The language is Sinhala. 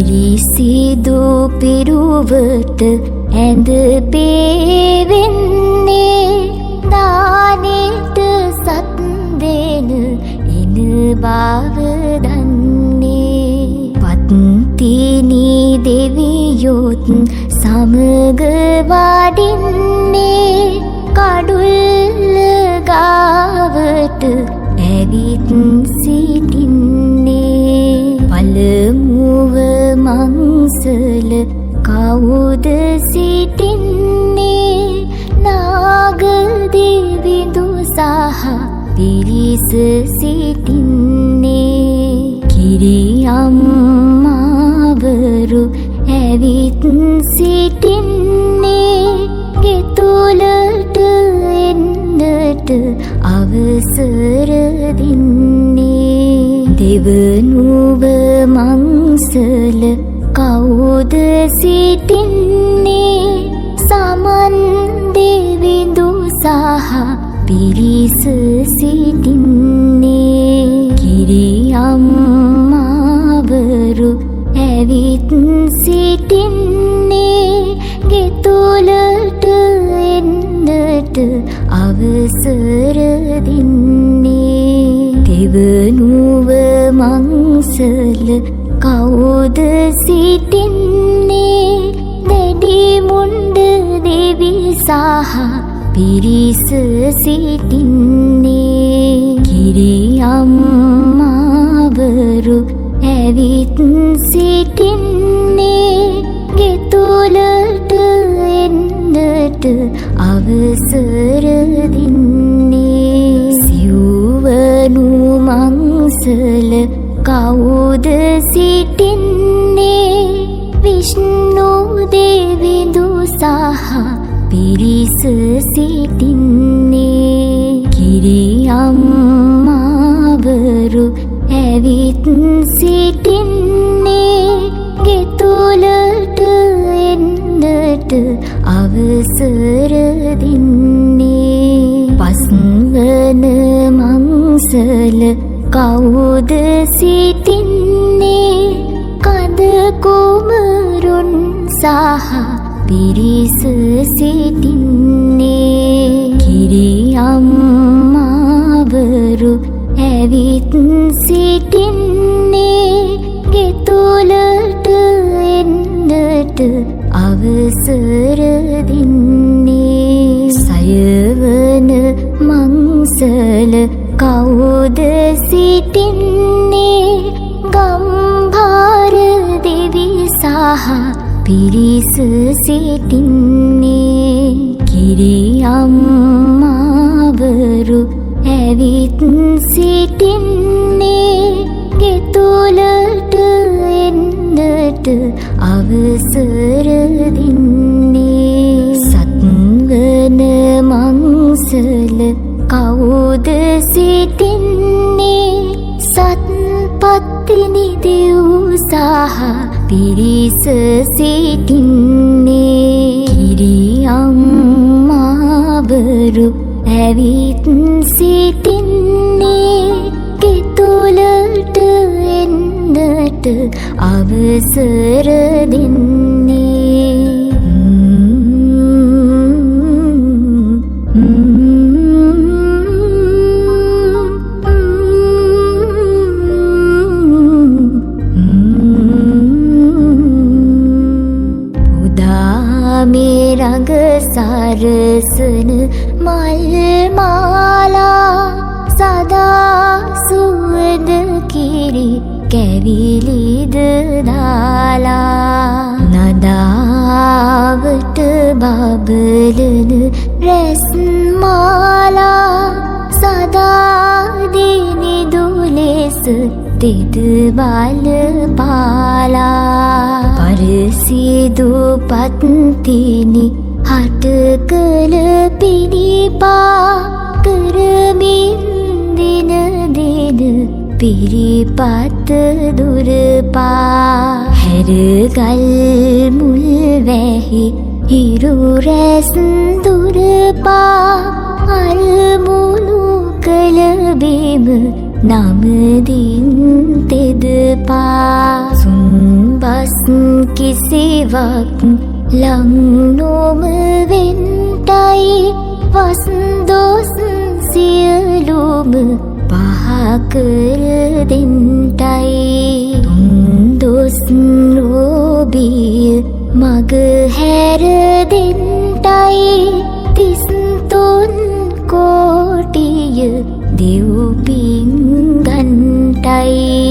පිරිසිදු පිරුවට ඇඳ පේවෙන්නේ දානෙට සත් දෙන එන බව දන්නේ පත්තිනි දෙවියොත් සමග වඩින්නේ කඩුල්ල ගාවට ඇවිත් සිටින්නේ පළමුව මංසල කවුද සිටින්නේ නාග දෙවිඳු සහ පිරිස සිටින්නේ කිරි අම්මාවරු ඇවිත් සිටින්නේ ගෙතුලට එන්නට අවසර දෙන්නේ දෙවනුව මංසල කවුද සිටින්නේ සමන් දෙවිඳු සහ පිරිස සිටින්නේ කිරි අම්මාවරු ඇවිත් සිටින්නේ ගෙතුලට එන්නට අවසර දෙන්නේ දෙවනුව මංසල කවුද සිටින්නේ දැඩි මුණ්ඩ දෙවි සහ පිරිස සිටින්නේ කිරි අම්මාවරු ඇවිත් සිටින්නේ ගෙතුලට එන්නට අවසර දෙන්නේ සිව්වනු මංසල කවුද සිටින්නේ විෂ්ණු දෙවිඳු සහ පිරිස සිටින්නේ කිරි අම්මාවරු ඇවිත් සිටින්නේ ගෙතුලට එන්නට අවසර දෙන්නේ පස්වන මංසල කවුද සිටින්නේ කඳ කුමරුන් සහ පිරිස සිටින්නේ කිරි අම්මාවරු ඇවිත් සිටින්නේ ගෙතුලට එන්නට අවසර දෙන්නේ සයවන මංසල කවුද සිටින්නේ ගම්භාර දෙවි සහ පිරිස සිටින්නේ කිරි අම්මාවරු ඇවිත් සිටින්නේ ගෙතුලට එන්නට අවසර දෙන්නේ සත්වන මංසල කවුද සිටින්නේ සත්පත්තිනි දෙව් සහ පිරිස සිටින්නේ කිරි අම්මාවරු ඇවිත් සිටින්නේ ගෙතුලට එන්නට අවසර දෙන්නේ මේ රඟ සරසන මල් මාලා සදා සුවඳ කිරි කැවිලිද දාලා නදාවට බබලන රැස් මාලා සදා දිනිදු ලෙස තෙද බල පාලා පරසිදු පත්තිනි හට කළ පිණිපා කරමින් දින දින පිරිපත් දුරපා හැරගල් මුල් වැහි හිරු රැස් දුරපා අරමුණු කළ බිම නමදින් තෙදපා සුම්බස් කිසිවක් ලං නොම වෙන්ටයි වස් දොස් සියලුම පහකර දෙන්ටයි දොස් රෝබිය මග හැර දෙන්ටයි තිස්තුන් කෝටිය දෙව්පින් ගන්ටයි